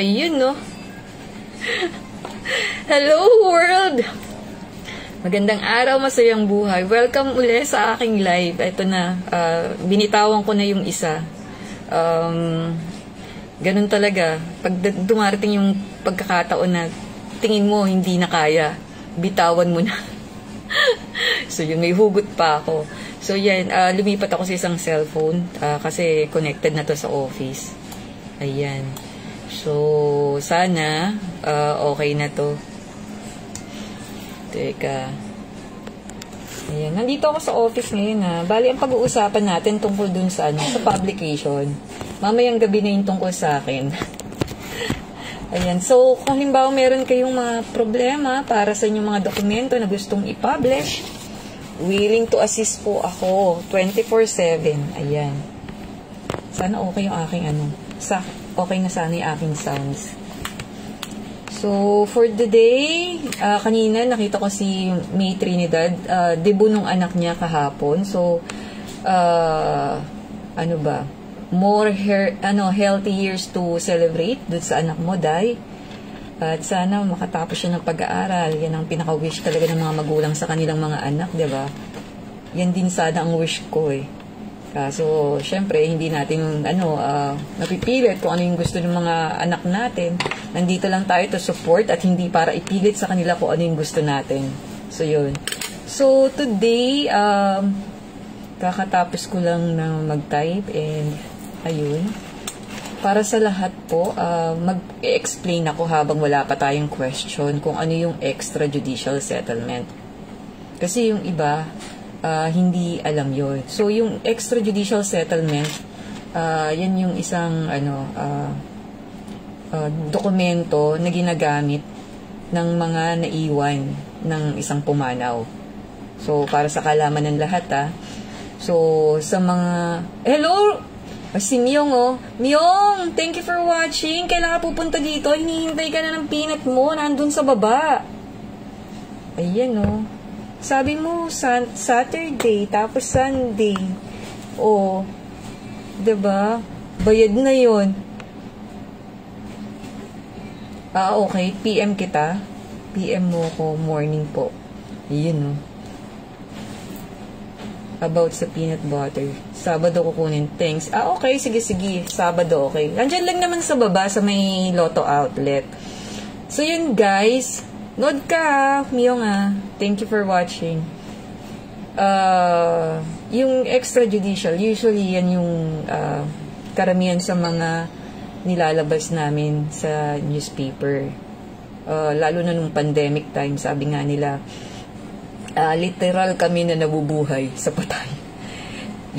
Ayun, no? Hello, world! Magandang araw, masayang buhay. Welcome uli sa aking live. Ito na, binitawan ko na yung isa. Ganun talaga. Pag dumarating yung pagkakataon na tingin mo hindi na kaya, bitawan mo na. So yun, may hugot pa ako. So yan, lumipat ako sa isang cellphone kasi connected na to sa office. Ayan. So, sana okay na to. Teka. Ayan. Nandito ako sa office ngayon. Bali, ang pag-uusapan natin tungkol dun sa, sa publication. Mamayang gabi na yung tungkol sa akin. Ayan. So, kung halimbawa meron kayong mga problema para sa inyong mga dokumento na gustong i-publish, willing to assist po ako 24/7. Ayan. Sana okay yung aking okay na sana yung aking sounds. So, for the day, kanina nakita ko si May Trinidad, debut nung anak niya kahapon. So, ano ba? More healthy years to celebrate dun sa anak mo, Day. At sana makatapos siya ng pag-aaral. Yan ang pinaka-wish talaga ng mga magulang sa kanilang mga anak, 'di ba? Yan din sana ang wish ko eh. Kaso, syempre, hindi natin, napipilit kung ano yung gusto ng mga anak natin. Nandito lang tayo to support at hindi para ipilit sa kanila kung ano yung gusto natin. So, yun. So, today, kakatapos ko lang na mag-type and, ayun. Para sa lahat po, mag-explain ako habang wala pa tayong question kung ano yung extrajudicial settlement. Kasi yung iba, hindi alam yon. So, yung extrajudicial settlement, yan yung isang dokumento na ginagamit ng mga naiwan ng isang pumanaw. So, para sa kalaman ng lahat, So, sa mga... Hello! Si Myong, oh. Myong, thank you for watching. Kailan ka pupunta dito? Hinihintay ka na ng peanut mo. Nandun sa baba. Ayan, oh. Sabi mo, Saturday, tapos Sunday. O, diba? Bayad na yon. Okay. PM kita. PM mo ko, morning po. Yun, no? About sa peanut butter. Sabado kukunin. Thanks. Okay. Sige. Sabado, okay. Andyan lang naman sa baba, sa may Lotto outlet. So, yun, guys. Nod ka, Myong, Thank you for watching. Yung extrajudicial, usually yan yung karamihan sa mga nilalabas namin sa newspaper. Lalo na nung pandemic time, sabi nga nila, literal kami na nabubuhay sa patay.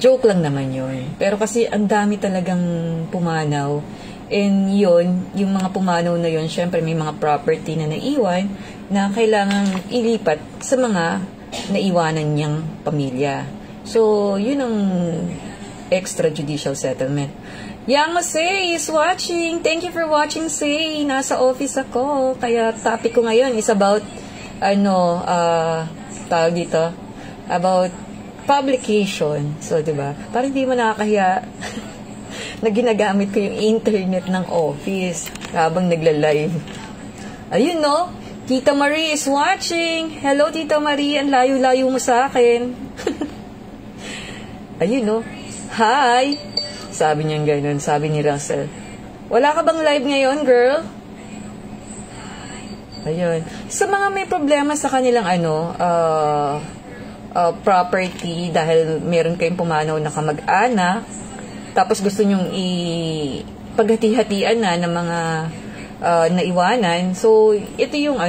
Joke lang naman yun. Pero kasi ang dami talagang pumanaw. And yun, yung mga pumanaw na yun, syempre may mga property na naiwan na kailangan ilipat sa mga naiwanan niyang pamilya. So, yun ang extrajudicial settlement. Yang Say is watching. Thank you for watching, Say. Nasa office ako. Kaya topic ko ngayon is about, tawag dito, about publication. So, diba? Parang hindi mo nakakahiya na ginagamit ko yung internet ng office habang nagla-live. Ayun, no? Tita Marie is watching. Hello, Tita Marie. Ang layo-layo mo sa akin. Ayun, no? Hi! Sabi niya ganun. Sabi ni Russell. Wala ka bang live ngayon, girl? Ayun. Sa mga may problema sa kanilang property dahil meron kayong pumanaw na kamag-anak, tapos gusto nyong paghati-hatian na ng mga naiwanan. So, ito yung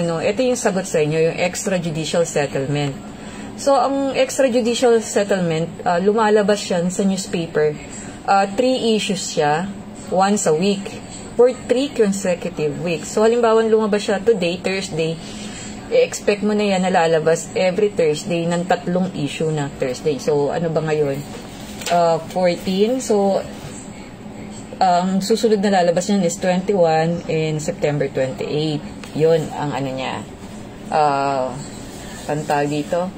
sagot sa inyo, yung extrajudicial settlement. So, ang extrajudicial settlement, lumalabas yan sa newspaper. 3 issues siya, once a week, for 3 consecutive weeks. So, halimbawa, lumabas siya today, Thursday, i-expect mo na yan na lalabas every Thursday ng 3 issue na Thursday. So, ano ba ngayon? 14. So, ang susunod na lalabas niyan is 21 and September 28. Yun ang niya. Pantag dito.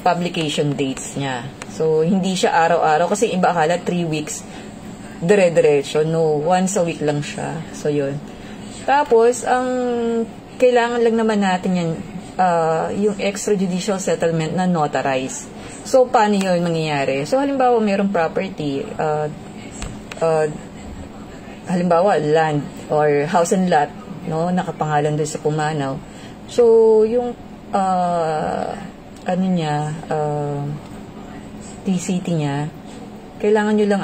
Publication dates niya. So, hindi siya araw-araw. Kasi iba akala 3 weeks. Dire-diretso. No, once a week lang siya. So, yun. Tapos, ang kailangan lang naman natin yan, yung extrajudicial settlement na notarized. So, paano yun mangyayari? So, halimbawa, mayroong property, halimbawa, land or house and lot, no, nakapangalan doon sa pumanaw. So, yung, TCT niya, kailangan nyo lang,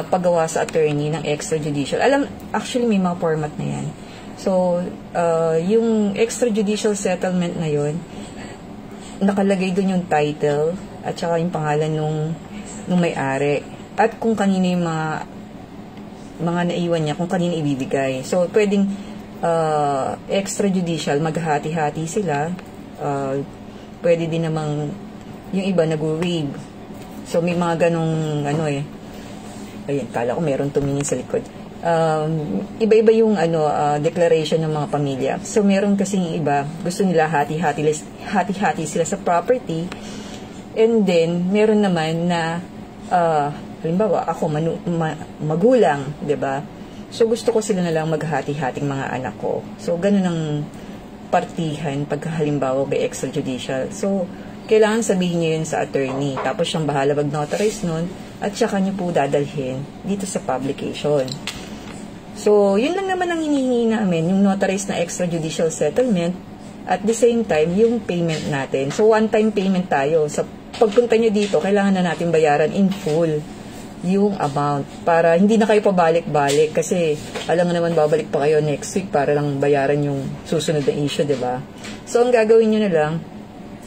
paggawa sa attorney ng extrajudicial. Actually, may mga format na yan. So, yung extrajudicial settlement na yun, nakalagay doon yung title at saka yung pangalan nung may-ari at kung kanino yung mga naiwan niya, kung kanino ibibigay. So, pwedeng extrajudicial, maghati-hati sila. Pwede din namang yung iba nag-waive. So, may mga ganong ayun, kala ko meron tumingin sa likod. Iba-iba yung declaration ng mga pamilya. So, meron kasing iba, gusto nila hati-hati sila sa property. And then, meron naman na, halimbawa, ako, magulang, 'di ba? So, gusto ko sila na lang maghati-hating mga anak ko. So, ganun ang partihan pagka halimbawa by extrajudicial. So, kailangan sabihin niyo yun sa attorney. Tapos, siyang bahala mag-notarize nun at saka niyo po dadalhin dito sa publication. So, yun lang naman ang hinihingi namin, yung notarized na extrajudicial settlement at the same time, yung payment natin. So, one-time payment tayo. Sa pagpunta nyo dito, kailangan na natin bayaran in full yung amount para hindi na kayo pabalik-balik kasi alam naman babalik pa kayo next week para lang bayaran yung susunod na issue, diba? So, ang gagawin nyo na lang,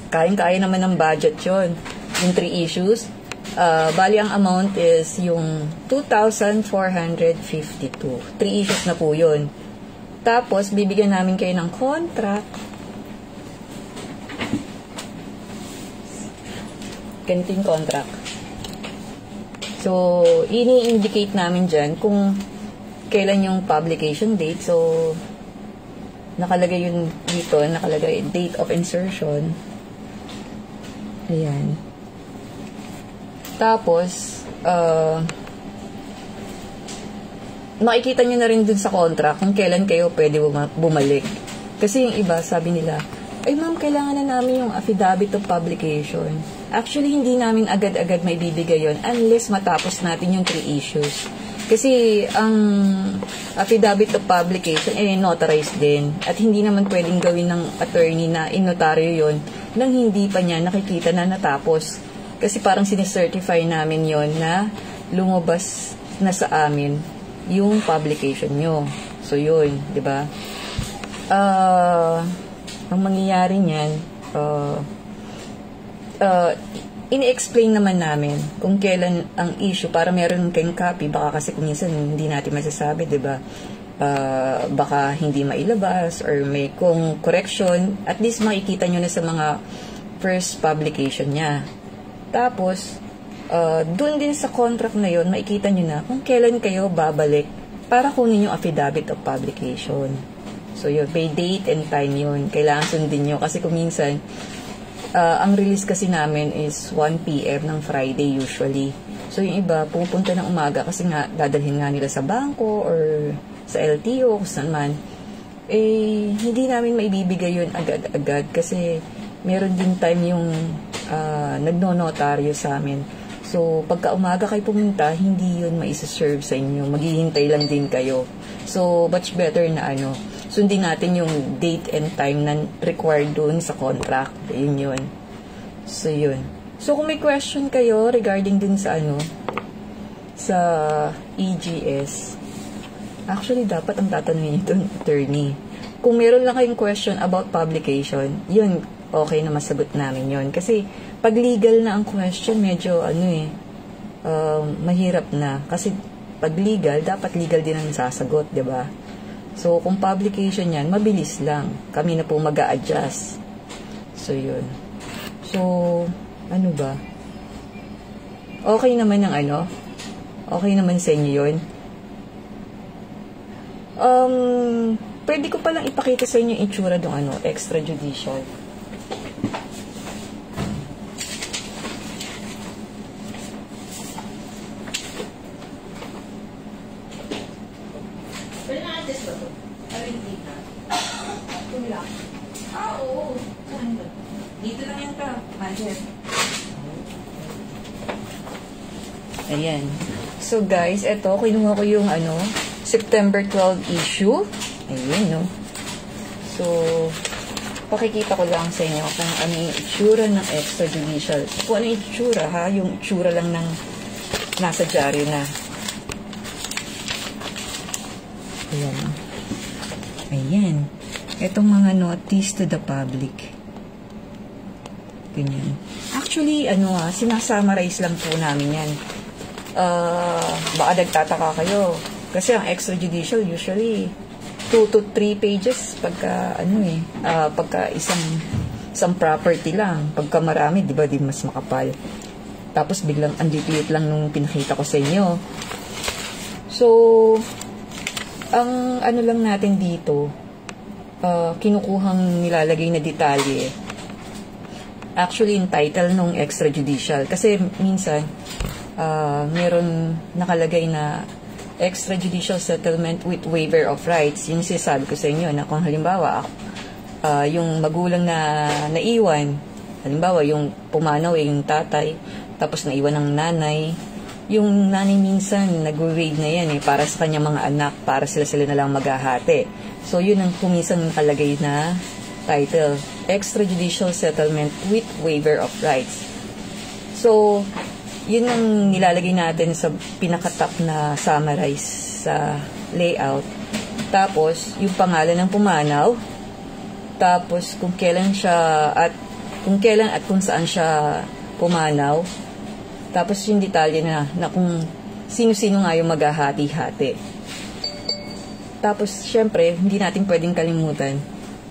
kayang-kaya naman ng budget yon yung 3 issues. Bali, ang amount is yung 2,452. 3 issues na po yun. Tapos, bibigyan namin kayo ng contract. Ganito yung contract. So, ini-indicate namin dyan kung kailan yung publication date. So, nakalagay yun dito. Nakalagay date of insertion. Ayan. Tapos, makikita nyo na rin dun sa contract kung kailan kayo pwede bumalik. Kasi yung iba, sabi nila, ay ma'am, kailangan na namin yung affidavit of publication. Actually, hindi namin agad-agad may bibigay yon unless matapos natin yung 3 issues. Kasi ang affidavit of publication, notarized din. At hindi naman pwedeng gawin ng attorney na inotaryo yon nang hindi pa niya nakikita na natapos. Kasi parang sinicertify namin yon na lumabas na sa amin yung publication nyo. So, yun, di ba? Ang mangyayari niyan, ini-explain naman namin kung kailan ang issue para meron kayong copy. Baka kasi kung minsan hindi natin masasabi, di ba? Baka hindi mailabas or may kung correction. At least makikita nyo na sa mga first publication niya. Tapos, doon din sa contract na yon makikita nyo na kung kailan kayo babalik para kunin yung affidavit of publication. So, yun, may date and time yun. Kailangan sundin nyo. Kasi kung minsan, ang release kasi namin is 1 p.m. ng Friday usually. So, yung iba, pupunta ng umaga kasi nga, dadalhin nga nila sa bangko or sa LTO, kung saan man. Hindi namin maibibigay yun agad-agad kasi meron din time yung nagno-notaryo sa amin. So, pagka umaga kayo pumunta, hindi yun maisa-serve sa inyo. Maghihintay lang din kayo. So, much better na sundin natin yung date and time na required dun sa contract. Yun. So, yun. So, kung may question kayo regarding dun sa sa EGS, actually, dapat ang tatanungin ito ng attorney. Kung meron lang kayong question about publication, yun, okay na masagot namin yun. Kasi, pag legal na ang question, medyo, mahirap na. Kasi, pag legal, dapat legal din ang sasagot, diba? So, kung publication yan, mabilis lang. Kami na po mag-a-adjust. So, yun. So, ano ba? Okay naman ang okay naman sa inyo yun. Pwede ko palang ipakita sa inyo yung itsura ng extrajudicial. Alin dito? Tulak. Oo. Dito lang yan ka. Magic. Ayan. So guys, eto, kinuha ko yung September 12 issue. Ayan, no? So, pakikita ko lang sa inyo kung ano yung itsura ng extrajudicial. Kung ano yung itsura, ha? Yung itsura lang ng nasa dyaryo na. Ayan. Ayan. Itong mga notice to the public. Ganyan. Actually, sinasummarize lang po namin yan. Baka nagtataka kayo. Kasi ang extrajudicial usually 2 to 3 pages pagka pagka isang property lang. Pagka marami, di ba, di mas makapal. Tapos biglang ang liit lang nung pinakita ko sa inyo. So, ang lang natin dito, kinukuhang nilalagay na detalye. Actually, yung title nung extrajudicial. Kasi minsan, meron nakalagay na extrajudicial settlement with waiver of rights. Yung sinasabi ko sa inyo na kung halimbawa yung magulang na naiwan, halimbawa yung pumanaw yung tatay, tapos naiwan ng nanay, yung nanay minsan nag-waive na yan para sa kanyang mga anak, para sila na lang maghahati. So yun ang kuminsan nakalagay na title, extrajudicial settlement with waiver of rights. So yun ang nilalagay natin sa pinakatap na summarize sa layout. Tapos, yung pangalan ng pumanaw. Tapos, kung kailan at kung saan siya pumanaw. Tapos, yung detalye na kung sino-sino nga yung maghahati-hati. Tapos, syempre, hindi natin pwedeng kalimutan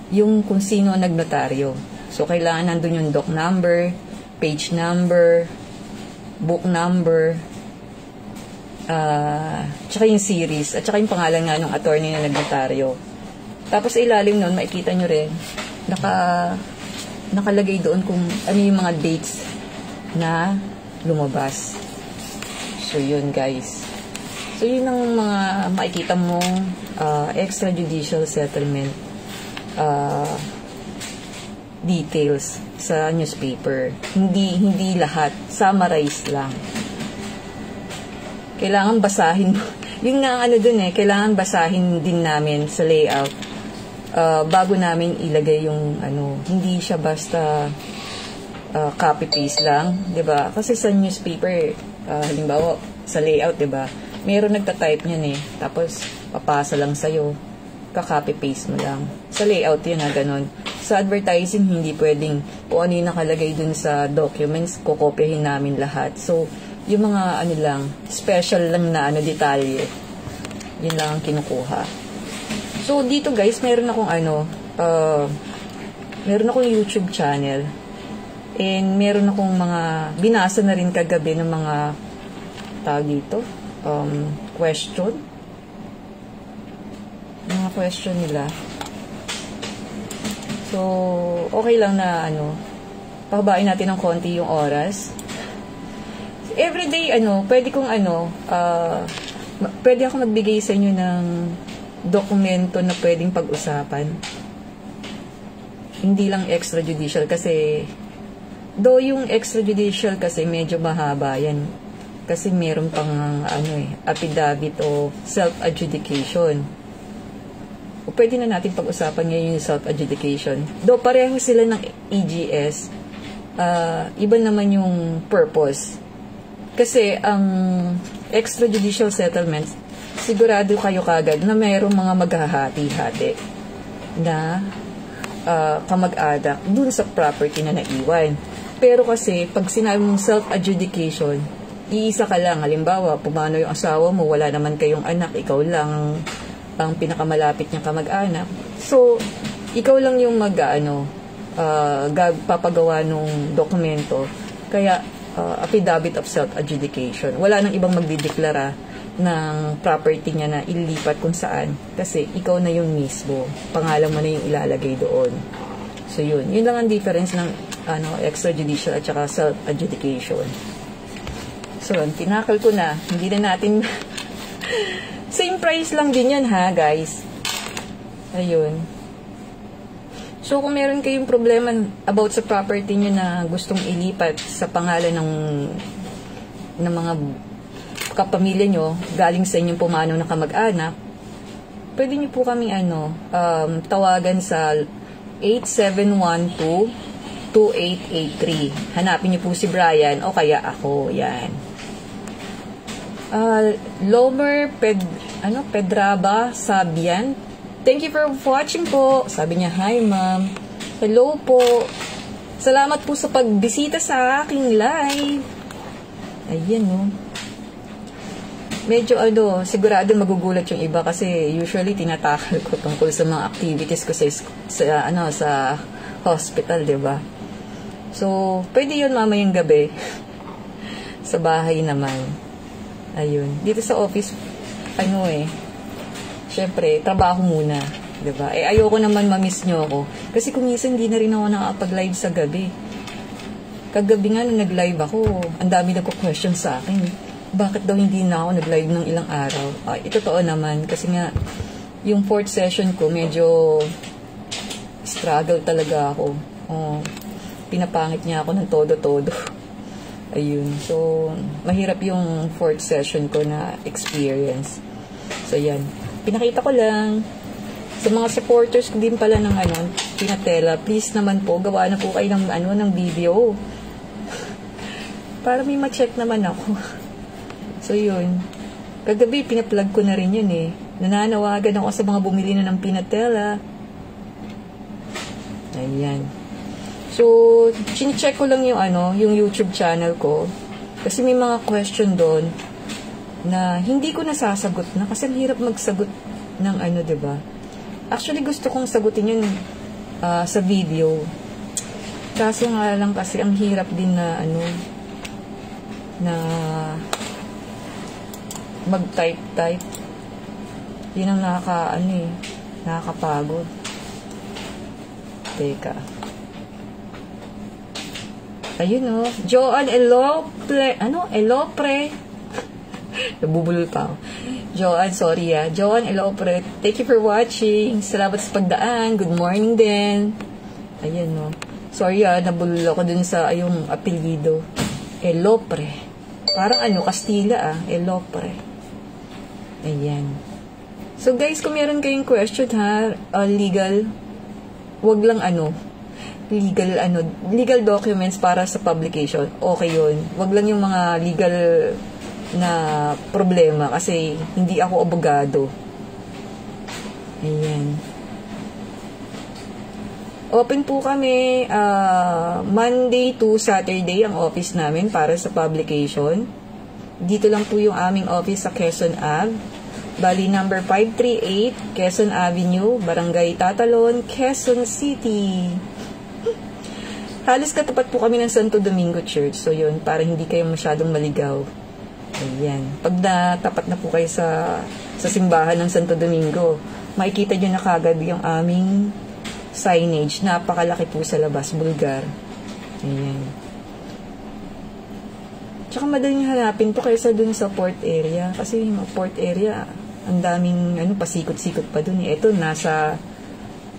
yung kung sino ang nagnotaryo. So, kailangan nandun yung doc number, page number, book number, tsaka yung series, at tsaka yung pangalan nga ng attorney na nagnotaryo. Tapos sa ilalim nun, makikita nyo rin, nakalagay doon kung ano yung mga dates na lumabas. So yun guys. So yun ang mga makikita mong extrajudicial settlement details sa newspaper. Hindi lahat. Summarize lang. Kailangan basahin. Yun nga ang dun kailangan basahin din namin sa layout bago namin ilagay yung hindi siya basta copy-paste lang. Diba? Kasi sa newspaper, halimbawa, sa layout, diba? Meron nagtatype niyan tapos papasa lang sa'yo. Ka-copy-paste mo lang. Sa layout yun ganon. Sa advertising, hindi pwedeng kung ano yung nakalagay dun sa documents, kukopyahin namin lahat. So, yung mga lang, special lang na detalye, yun lang ang kinukuha. So, dito guys, meron akong meron akong YouTube channel. And meron akong mga, binasa na rin kagabi ng mga tawag dito, question. Mga question nila. So, okay lang na pahabain natin ng konti yung oras. Everyday, pwede kong pwede ako magbigay sa inyo ng dokumento na pwedeng pag-usapan. Hindi lang extrajudicial kasi, though yung extrajudicial kasi medyo mahaba yan. Kasi meron pang affidavit o self-adjudication. O pwede na natin pag-usapan ngayon yung self-adjudication. Though pareho sila ng EGS, iba naman yung purpose. Kasi ang extrajudicial settlements, sigurado kayo kagad na mayroong mga maghahati-hati na kamag-anak dun sa property na naiwan. Pero kasi, pag sinabi mong self-adjudication, iisa ka lang. Halimbawa, pumano yung asawa mo, wala naman kayong anak, ikaw lang ang pinakamalapit niyang kamag-anak. So, ikaw lang yung papagawa nung dokumento. Kaya, affidavit of self-adjudication. Wala nang ibang magdideklara ng property niya na ililipat kung saan. Kasi, ikaw na yung mismo. Pangalan mo na yung ilalagay doon. So, yun. Yun lang ang difference ng extrajudicial at saka self-adjudication. So, tinakal ko na. Hindi na natin... Same price lang din yan ha, guys. Ayun. So, kung meron kayong problema about sa property nyo na gustong ilipat sa pangalan ng mga kapamilya nyo, galing sa inyong pumanaw na kamag-anak, pwede nyo po kami tawagan sa 8712-2883. Hanapin nyo po si Brian o kaya ako. Yan. Lomer Pedraba Sabian. Thank you for watching po. Sabi niya, hi ma'am. Hello po. Salamat po sa pagbisita sa aking live. Ayan no. Medyo sigurado magugulat yung iba kasi usually tinatakal ko tungkol sa mga activities ko sa hospital, 'di ba? So, pwede 'yun mamayang gabi. Sa bahay naman. Ayun. Dito sa office syempre, trabaho muna, 'di ba? Ayoko naman ma-miss nyo ako. Kasi kung minsan hindi na rin ako nakapag-live sa gabi. Kagabi nga nung nag-live ako, ang dami nagko-question sa akin. Bakit daw hindi na ako nag-live ng ilang araw? Totoo naman kasi nga yung 4th session ko medyo struggle talaga ako. Pinapangit niya ako ng todo-todo. Ayun. So, mahirap yung 4th session ko na experience. So, yan. Pinakita ko lang. Sa mga supporters ko din pala ng Pinatela, please naman po, gawa na po kayo ng video. Para may ma-check naman ako. So, yun. Kagabi, pinaplug ko na rin yun eh. Nananawagan ako sa mga bumili na ng Pinatela. Ayan. So, chine-check ko lang yung YouTube channel ko. Kasi may mga question doon na hindi ko nasasagot na kasi ang hirap magsagot ng diba? Actually, gusto kong sagutin yun sa video. Kaso nga lang kasi ang hirap din na na mag-type. Yun ang nakakapagod. Teka. Ayun Joan Elopre. Nabubulol pa ako. Joan, sorry Joan Elopre. Thank you for watching. Salamat sa pagdaan. Good morning din. Ayun Sorry nabulol ako dun sa yung apelyido. Elopre. Parang Kastila Elopre. Ayan. So guys, kung meron kayong question legal, wag lang legal documents para sa publication. Okay yun. Wag lang yung mga legal na problema kasi hindi ako abogado. Ayan. Open po kami Monday to Saturday ang office namin para sa publication. Dito lang po yung aming office sa Quezon Ave. Bali number 538 Quezon Avenue, Barangay Tatalon, Quezon City. Halos katapat po kami ng Santo Domingo Church. So yun, para hindi kayo masyadong maligaw. Ayan. Pag natapat na po kayo sa simbahan ng Santo Domingo, makikita nyo na kagad yung aming signage. Napakalaki po sa labas, bulgar. Ayan. Tsaka madaling hanapin to kaysa dun sa port area. Kasi yung port area, ang daming pasikot-sikot pa dun. Ito, nasa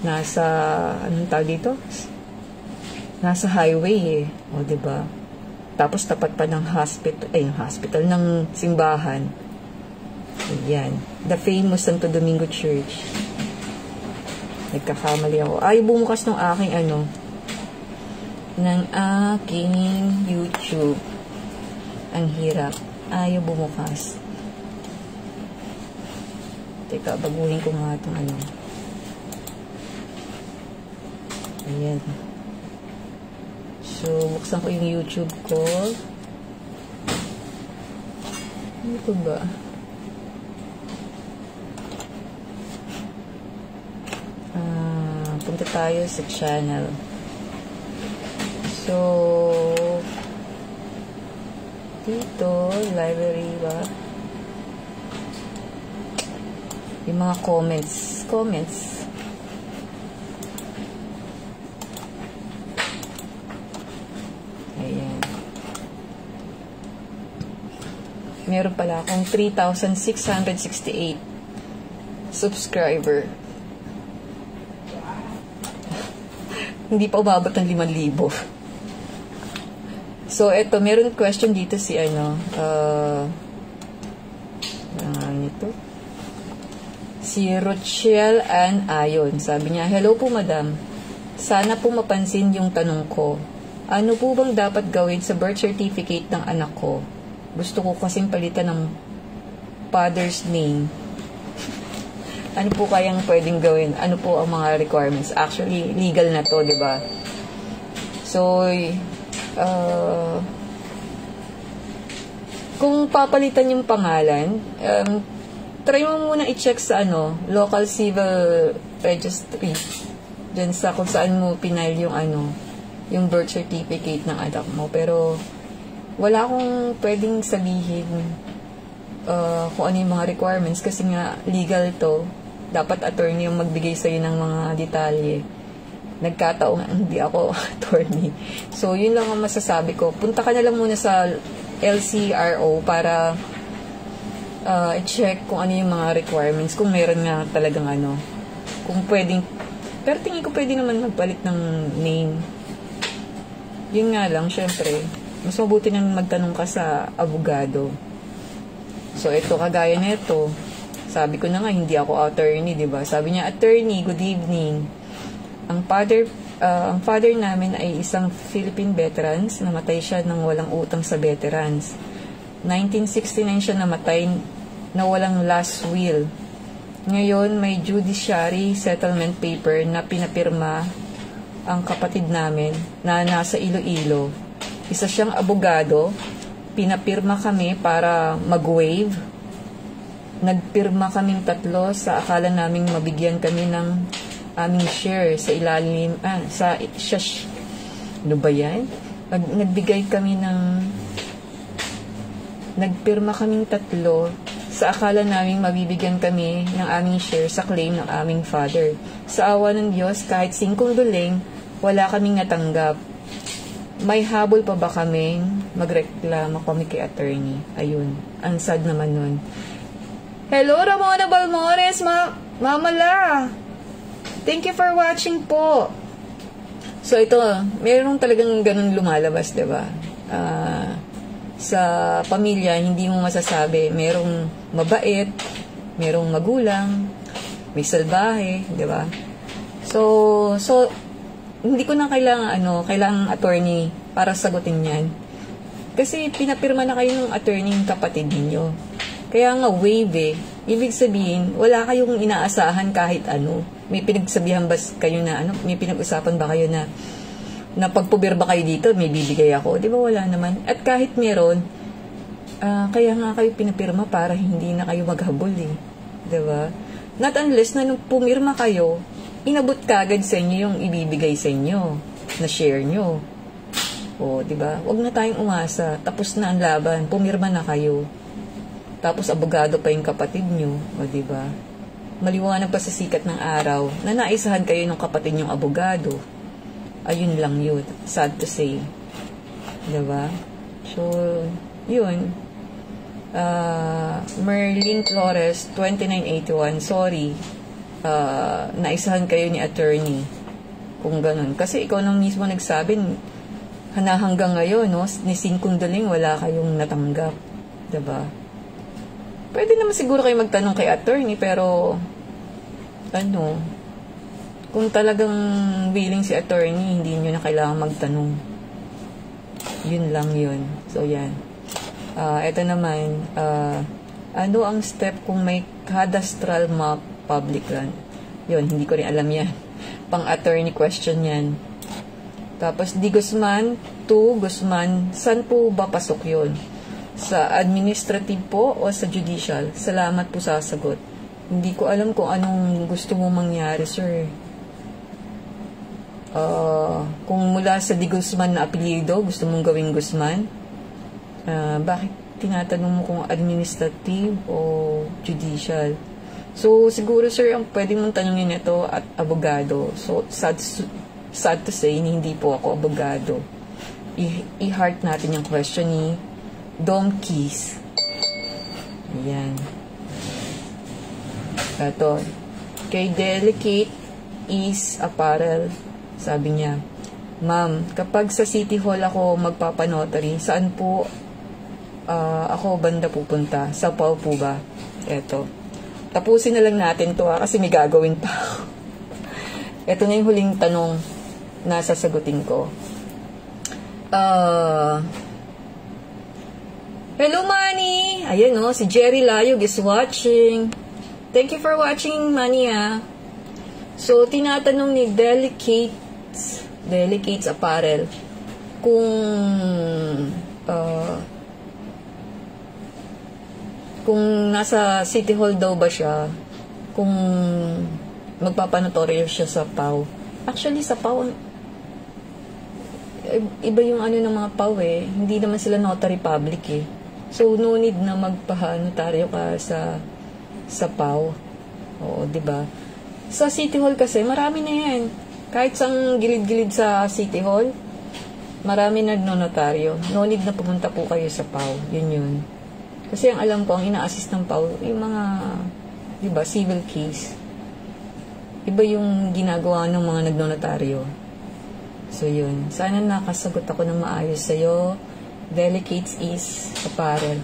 anong tawag dito? Nasa highway O, diba? Tapos tapat pa ng hospital ng simbahan. Ayan. The famous Santo Domingo Church. Nagkakamali ako. Ay, bumukas ng aking ng aking YouTube. Ang hirap. Ayaw bumukas. Teka, baguhin ko nga itong Ayan. So, buksan ko yung YouTube ko. Ano ito ba? Punta tayo sa channel. So, dito, library ba? Yung mga comments. Ayan. Meron pala akong 3,668 subscriber. Hindi pa umabot ng 5,000. So, eto, meron question dito si ito. Si Rochelle Ann Ayon. Sabi niya, hello po madam. Sana po mapansin yung tanong ko. Ano po bang dapat gawin sa birth certificate ng anak ko? Gusto ko kasing palitan ng father's name. Ano po kayang pwedeng gawin? Ano po ang mga requirements? Actually, legal na to, di ba? So, kung papalitan yung pangalan, try mo muna i-check sa local civil registry. Diyan sa kung saan mo pinail yung birth certificate ng anak mo. Pero, wala akong pwedeng sabihin kung ano yung mga requirements kasi nga legal to. Dapat attorney yung magbigay sa'yo ng mga detalye. Nagkataon hindi ako attorney. So, yun lang ang masasabi ko. Punta ka na lang muna sa LCRO para i-check kung ano yung mga requirements. Kung meron nga talagang kung pwedeng. Pero tingin ko pwede naman magpalit ng name. Yun nga lang, syempre. Mas mabuti nang magtanong ka sa abogado. So, ito, kagaya nito. Sabi ko na nga, hindi ako attorney, di ba? Sabi niya, attorney, good evening. Ang father namin ay isang Philippine veterans. Namatay siya nang walang utang sa veterans. 1969 siya namatay na walang last will. Ngayon, may judiciary settlement paper na pinapirma ang kapatid namin na nasa Iloilo. Isa siyang abogado. Pinapirma kami para mag-waive. Nagpirma kaming 3 sa akala naming mabigyan kami ng aming share sa ilalim, ano ba yan? Nagpirma kaming 3 sa akala naming mabibigyan kami ng aming share sa claim ng aming father. Sa awa ng Diyos, kahit 5 duling, wala kaming natanggap. May habol pa ba kaming magreklamo kami kay attorney? Ayun, ang sad naman nun. Hello, Ramona Balmores, Mamala. Thank you for watching po. So, ito, mayroong talagang ganun lumalabas, diba? Sa pamilya, hindi mo masasabi. Merong mabait, merong magulang, may salbahe, diba? So, hindi ko na kailangang attorney para sagutin yan. Kasi pinapirma na kayo ng attorney yung kapatid ninyo. Kaya nga waive Ibig sabihin, wala kayong inaasahan kahit ano. May pinagsabihan ba kayo na may pinag-usapan ba kayo na pagpubirba kayo dito, may bibigay ako. Di ba wala naman? At kahit meron, kaya nga kayo pinapirma para hindi na kayo maghabol eh. Di ba? Not unless na nung pumirma kayo, inabot kagad sa inyo yung ibibigay sa inyo, na share nyo. O, di ba? Huwag na tayong umasa. Tapos na ang laban. Pumirma na kayo. Tapos abogado pa yung kapatid nyo. O, di ba? Maliwanag pa sa sikat ng araw na naisahan kayo ng kapatid nyong abogado. Ayun lang yun. Sad to say. Di ba? So, yun. Merlin Flores, 2981. Sorry. Naisahan kayo ni attorney. Kung ganun. Kasi ikaw nang mismo nagsabi, hanggang ngayon, no, ni 5 daling wala kayong natanggap. Diba? Pwede naman siguro kayo magtanong kay attorney, pero kung talagang willing si attorney, hindi nyo na kailangan magtanong. Yun lang yun. So, yan. Ito naman, ano ang step kung may cadastral map public land? Yun, hindi ko rin alam yan. Pang-attorney question yan. Tapos, Di Guzman to Guzman, saan po ba pasok yun? Sa administrative po o sa judicial? Salamat po sa sagot. Hindi ko alam kung anong gusto mo mangyari, sir. Kung mula sa Di Guzman na apelyido, gusto mong gawing Guzman, bakit tinatanong mo kung administrative o judicial? So, siguro, sir, ang pwede mong tanongin ito at abogado. So, sad to say, hindi po ako abogado. I-heart natin yung question ni Dom Keys. Ayan. Ito. Kay Delicate is Apparel. Sabi niya, Ma'am, kapag sa City Hall ako magpapanotary, saan po ako banda pupunta? Sa PAW po ba? Eto. Tapusin na lang natin to kasi may gagawin pa ako. Ito na yung huling tanong na sasagutin ko. Hello, Manny! Ayan si Jerry Layog is watching. Thank you for watching, Manny, So, tinatanong ni Delicates Apparel kung nasa City Hall daw ba siya, kung magpapanotoryo siya sa PAW. Actually, sa PAW, iba yung ng mga PAW hindi naman sila notary public So, no need na magpa-notaryo ka sa PAW. Oo, diba? Sa City Hall kasi, marami na yan. Kahit sang gilid-gilid sa City Hall, marami nagnonotaryo. No need na pumunta po kayo sa PAW. Yun. Kasi ang alam ko, ang ina-assist ng PAW, yung mga, diba, civil case. Iba yung ginagawa ng mga nagnonotaryo. So, yun. Sana nakasagot ako ng maayos sa'yo. Delicates is Apparel.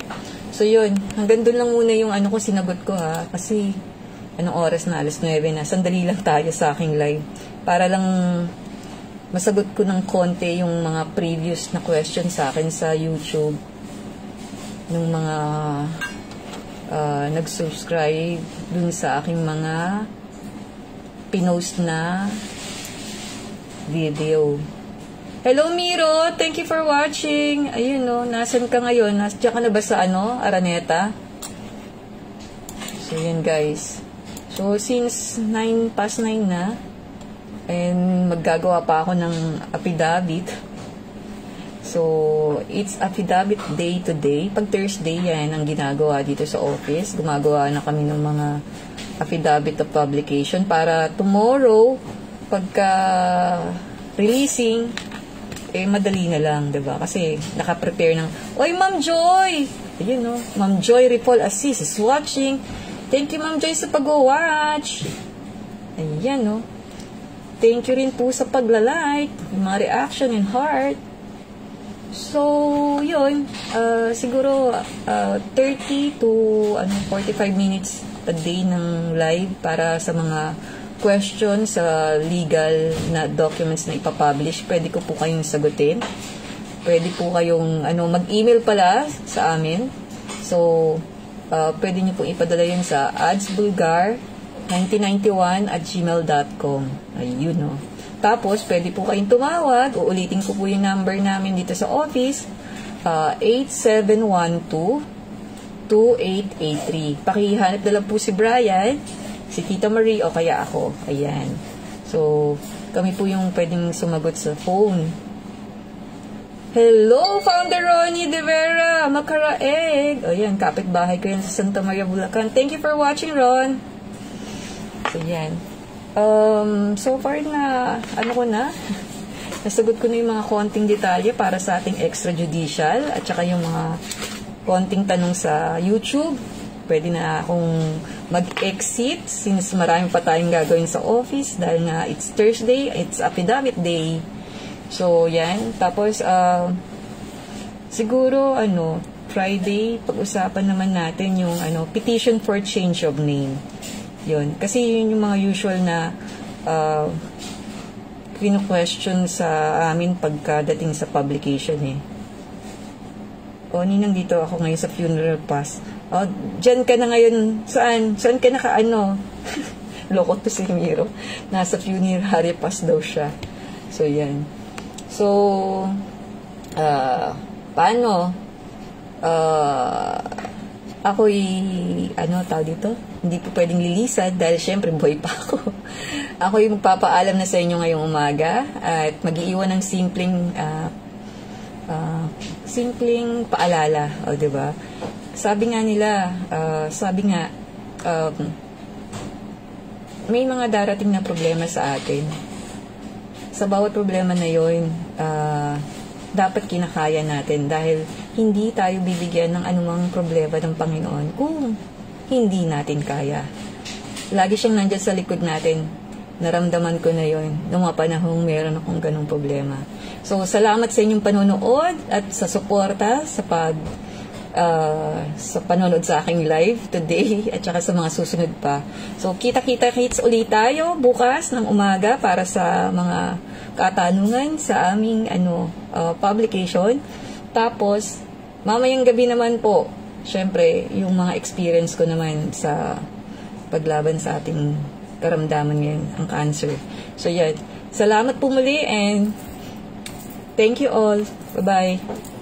So, yun. Hanggang doon lang muna yung ko sinagot ko Kasi, anong oras na? Alas 9 na. Sandali lang tayo sa aking live. Para lang masagot ko ng konti yung mga previous na questions sa akin sa YouTube. Nung mga nag-subscribe dun sa aking mga pinost na video. Hello, Miro! Thank you for watching! Ayun, nasan ka ngayon? Nasya ka na ba sa Araneta? So, yun, guys. So, since 9 past 9 na, and maggagawa pa ako ng affidavit. So, it's affidavit day today. Pag Thursday, yan ang ginagawa dito sa office. Gumagawa na kami ng mga affidavit of publication para tomorrow, pagka releasing, madali na lang, diba? Kasi nakaprepare ng, Oy, Ma'am Joy! Ayun, Ma'am Joy Ripoll Assis is watching. Thank you, Ma'am Joy, sa pag-watch. Ayan, Thank you rin po sa pagla-like, yung mga reaction and heart. So, yun. Siguro, 30 to 45 minutes a day ng live para sa mga questions sa legal na documents na ipapublish. Pwede ko po kayong sagutin. Pwede po kayong mag-email pala sa amin. So, pwede nyo pong ipadala yun sa adsbulgar1991@gmail.com. Ayun, Tapos, pwede po kayong tumawag. Uulitin ko po yung number namin dito sa office. 8712-2883. Pakihanap na lang po si Brian, si Tita Marie, o kaya ako. Ayan. So, kami po yung pwedeng sumagot sa phone. Hello, Founder Ronnie De Vera, Makaraeg. Ayan, kapitbahay ko yan sa Santa Maria, Bulacan. Thank you for watching, Ron. So, yan. So far na, nasagot ko na yung mga konting detalye para sa ating extrajudicial at saka yung mga konting tanong sa YouTube. Pwede na akong mag-exit since marami pa tayong gagawin sa office dahil nga it's Thursday, it's affidavit day. So, yan. Tapos, siguro, Friday, pag-usapan naman natin yung, petition for change of name. Yun. Kasi yun yung mga usual na, question sa amin pagkadating sa publication, Ninang dito ako ngayon sa funeral pass. Dyan ka na ngayon. Saan? Saan ka Loko to si Miro. Nasa funerary pass daw siya. So, yan. So, paano? Ako'y, tawag dito? Hindi po pwedeng lilisan dahil syempre buhay pa ako. Ako'y magpapaalam na sa inyo ngayong umaga at mag-iiwan ng simpleng paalala. O, diba? Sabi nga, may mga darating na problema sa atin. Sa bawat problema na yun, dapat kinakaya natin dahil hindi tayo bibigyan ng anumang problema ng Panginoon kung hindi natin kaya. Lagi siyang nandyan sa likod natin. naramdaman ko na yon noong mga panahong meron akong ganong problema. So, salamat sa inyong panonood at sa suporta sa panonood sa aking live today at saka sa mga susunod pa. So, kita-kits ulit tayo bukas ng umaga para sa mga katanungan sa aming publication. Tapos, mamayang gabi naman po, syempre, yung mga experience ko naman sa paglaban sa ating karamdaman ngayon, ang cancer. So, yan. Salamat po muli and thank you all. Bye-bye.